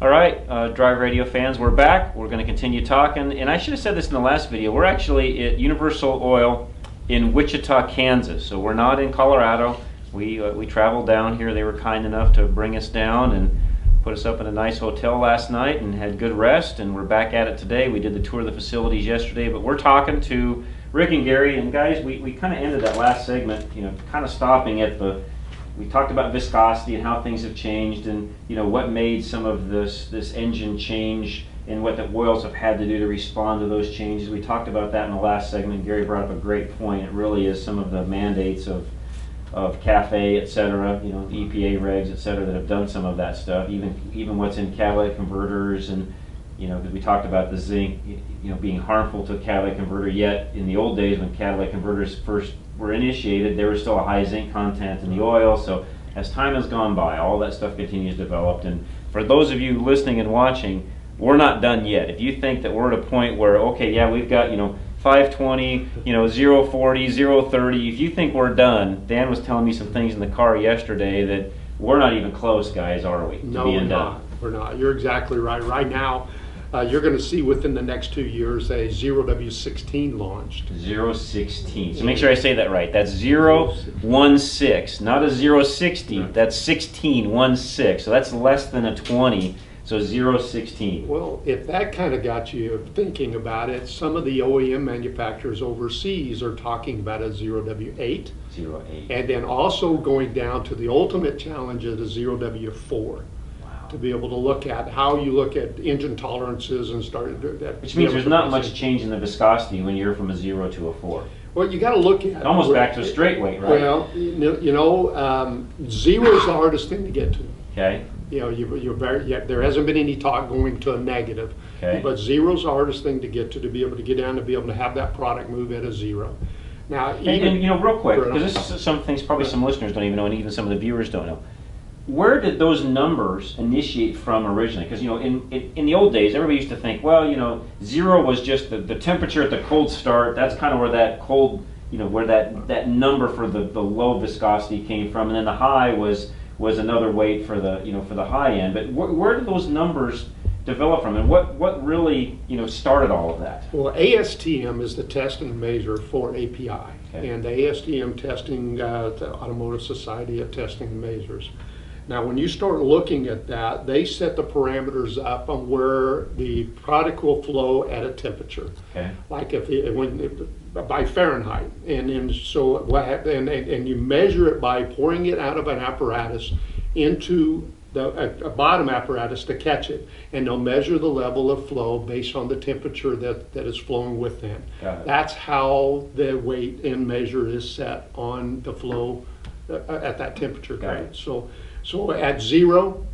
All right, Drive Radio fans, we're back. We're going to continue talking, and I should have said this in the last video. We're actually at Universal Oil in Wichita, Kansas. So we're not in Colorado. We traveled down here. They were kind enough to bring us down and put us up in a nice hotel last night and had good rest, and we're back at it today. We did the tour of the facilities yesterday, but we're talking to Rick and Gary, and guys, we kind of ended that last segment, kind of stopping at we talked about viscosity and how things have changed, and what made some of this engine change and what the oils have had to do to respond to those changes. We talked about that in the last segment. Gary brought up a great point. It really is some of the mandates of CAFE, et cetera, the EPA regs, et cetera, that have done some of that stuff. Even what's in catalytic converters, and because we talked about the zinc, being harmful to a catalytic converter. Yet in the old days, when catalytic converters first were initiated, there was still a high zinc content in the oil. So as time has gone by, all that stuff continues to develop. And for those of you listening and watching, we're not done yet. If you think that we're at a point where, okay, yeah, we've got 520, 040, 030. If you think we're done, Dan was telling me some things in the car yesterday that we're not even close, guys, are we? No, we're not. We're not. You're exactly right. Right now, you're going to see within the next 2 years a 0W16 launched. 016. So make sure I say that right. That's 016, not a 060. Right. That's 16, So that's less than a 20. So 016. Well, if that kind of got you thinking about it, some of the OEM manufacturers overseas are talking about a 0W8. 08. And then also going down to the ultimate challenge of the 0W4. To be able to look at how you look at engine tolerances and start to do that. Which means there's not much change in the viscosity when you're from a 0 to a 4. Well, you got to look at almost back to a straight weight, right? Well, zero is the hardest thing to get to. Okay. There hasn't been any talk going to a negative. Okay. But zero is the hardest thing to get to be able to get down, to be able to have that product move at a 0. Now, and real quick, because this is some things probably some listeners don't even know, and even some of the viewers don't know. Where did those numbers initiate from originally? Because in the old days, everybody used to think, well, 0 was just the temperature at the cold start. That's kind of where that cold, where that number for the low viscosity came from, and then the high was another weight for the for the high end. But where did those numbers develop from, and what really started all of that? Well, ASTM is the test and measure for API, okay. And the ASTM testing, the Automotive Society of Testing and Measures. Now, when you start looking at that, they set the parameters up on where the product will flow at a temperature. Okay. Like by Fahrenheit, and so what happened, and you measure it by pouring it out of an apparatus into a bottom apparatus to catch it, and they'll measure the level of flow based on the temperature that is flowing within. That's how the weight and measure is set on the flow at that temperature grade. So at 0,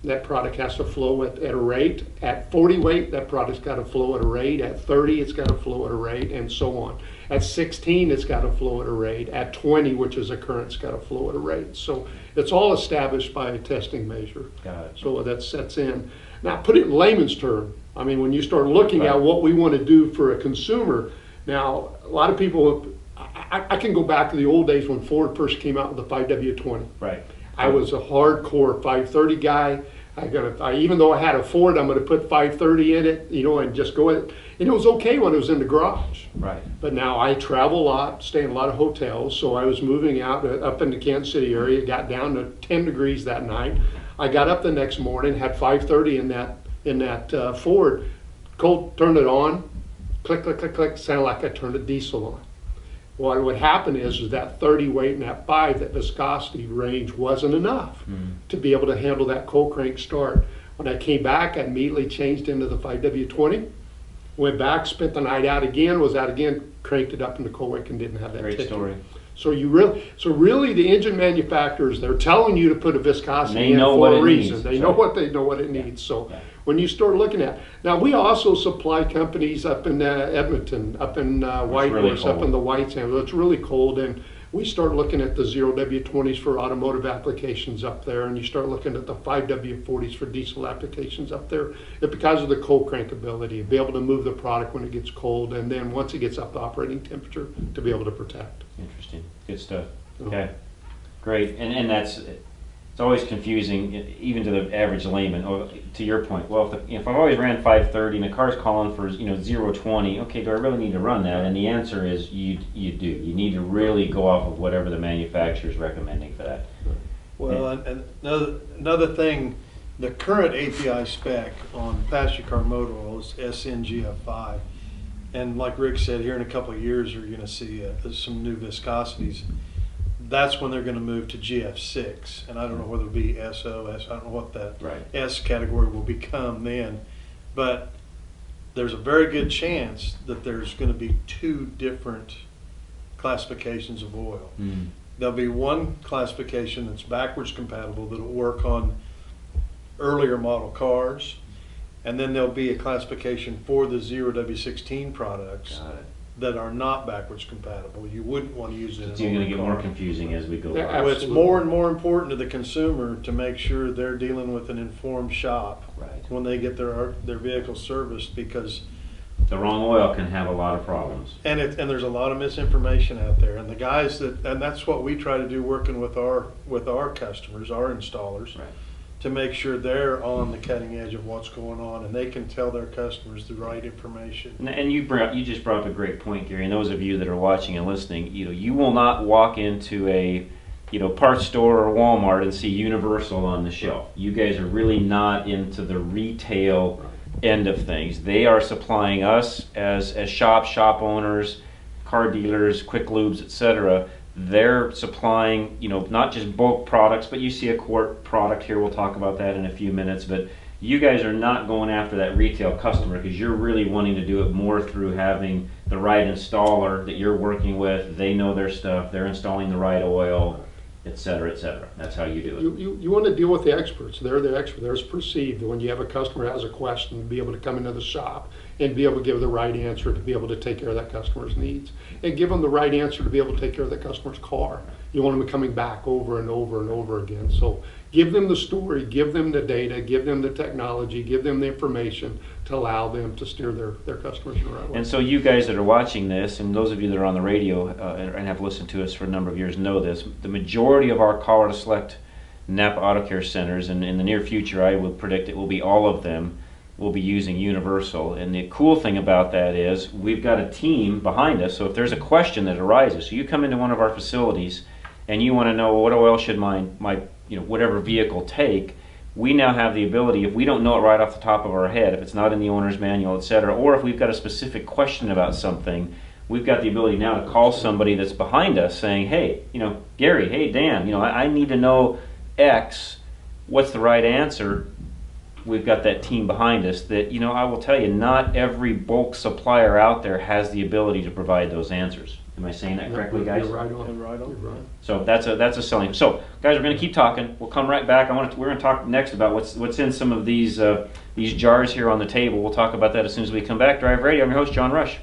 that product has to flow at a rate. At 40 weight, that product's got to flow at a rate. At 30, it's got to flow at a rate, and so on. At 16, it's got to flow at a rate. At 20, which is a current, it's got to flow at a rate. So it's all established by a testing measure. Got it. So that sets in. Now, put it in layman's term. I mean, when you start looking at what we want to do for a consumer, now, a lot of people, I can go back to the old days when Ford first came out with the 5W20. Right. I was a hardcore 530 guy. Even though I had a Ford, I'm going to put 530 in it, and just go with it. And it was okay when it was in the garage. Right. But now I travel a lot, stay in a lot of hotels, so I was moving out up in the Kansas City area. It got down to 10 degrees that night. I got up the next morning, had 530 in that Ford. Cold, turned it on, click, click, click, click, sounded like I turned a diesel on. What would happen is that 30 weight and that 5, that viscosity range wasn't enough to be able to handle that cold crank start. When I came back, I immediately changed into the 5W20, went back, spent the night out again, was out again, cranked it up into cold weight and didn't have that Great ticking. story. So really the engine manufacturers, they're telling you to put a viscosity in for a reason. They know what it needs. So when you start looking at, now we also supply companies up in Edmonton, up in Whitehorse, up in the White Sands. It's really cold, and we start looking at the 0W20s for automotive applications up there, and you start looking at the 5W40s for diesel applications up there. Because of the cold crank ability, be able to move the product when it gets cold, and then once it gets up to operating temperature, to be able to protect. Interesting. Good stuff. Okay. Great. And that's it's always confusing, even to the average layman. Oh, to your point, well, if I've always ran 530 and the car's calling for 020, okay, do I really need to run that? And the answer is you do. You need to really go off of whatever the manufacturer is recommending for that. Well, and another thing, the current API spec on passenger car motor oil is SNGF5. And like Rick said, here in a couple of years, you're going to see some new viscosities. That's when they're going to move to GF6. And I don't know whether it'll be SOS, I don't know what that S category will become then. But there's a very good chance that there's going to be two different classifications of oil. Mm. There'll be one classification that's backwards compatible that'll work on earlier model cars, and then there'll be a classification for the 0W16 products that are not backwards compatible. You wouldn't want to use it in It's going to older get car. more confusing as we go Yeah, by. Well, it's Absolutely. more and more important to the consumer to make sure they're dealing with an informed shop Right. when they get their vehicle serviced, because The wrong oil can have a lot of problems. and there's a lot of misinformation out there, and the guys and that's what we try to do working with our customers, our installers, Right. to make sure they're on the cutting edge of what's going on and they can tell their customers the right information. And you just brought up a great point, Gary. And those of you that are watching and listening, you will not walk into a parts store or Walmart and see Universal on the shelf. You guys are really not into the retail end of things. They are supplying us as shop owners, car dealers, quick lubes, etc. They're supplying, not just bulk products, but you see a quart product here. We'll talk about that in a few minutes. But you guys are not going after that retail customer because you're really wanting to do it more through having the right installer that you're working with. They know their stuff. They're installing the right oil, et cetera, et cetera. That's how you do it. You want to deal with the experts. They're the expert. There's perceived. When you have a customer has a question, be able to come into the shop and be able to give the right answer to be able to take care of that customer's needs. And give them the right answer to be able to take care of that customer's car. You want them coming back over and over and over again. So give them the story, give them the data, give them the technology, give them the information to allow them to steer their customers in the right way. And so you guys that are watching this, and those of you that are on the radio and have listened to us for a number of years know this, the majority of our Colorado Select Napa Auto Care centers, and in the near future I would predict it will be all of them, will be using Universal. And the cool thing about that is we've got a team behind us, so if there's a question that arises, so you come into one of our facilities and you want to know what oil should my whatever vehicle take, we now have the ability, if we don't know it right off the top of our head, if it's not in the owner's manual, etc., or if we've got a specific question about something, we've got the ability now to call somebody that's behind us saying, hey, Gary, hey, Dan, I need to know X, what's the right answer? We've got that team behind us that, I will tell you, not every bulk supplier out there has the ability to provide those answers. Am I saying that correctly, guys? You're right on. And right on. You're right. So that's a selling. So, guys, we're going to keep talking. We'll come right back. We're going to talk next about what's in some of these jars here on the table. We'll talk about that as soon as we come back. Drive Radio. I'm your host, John Rush.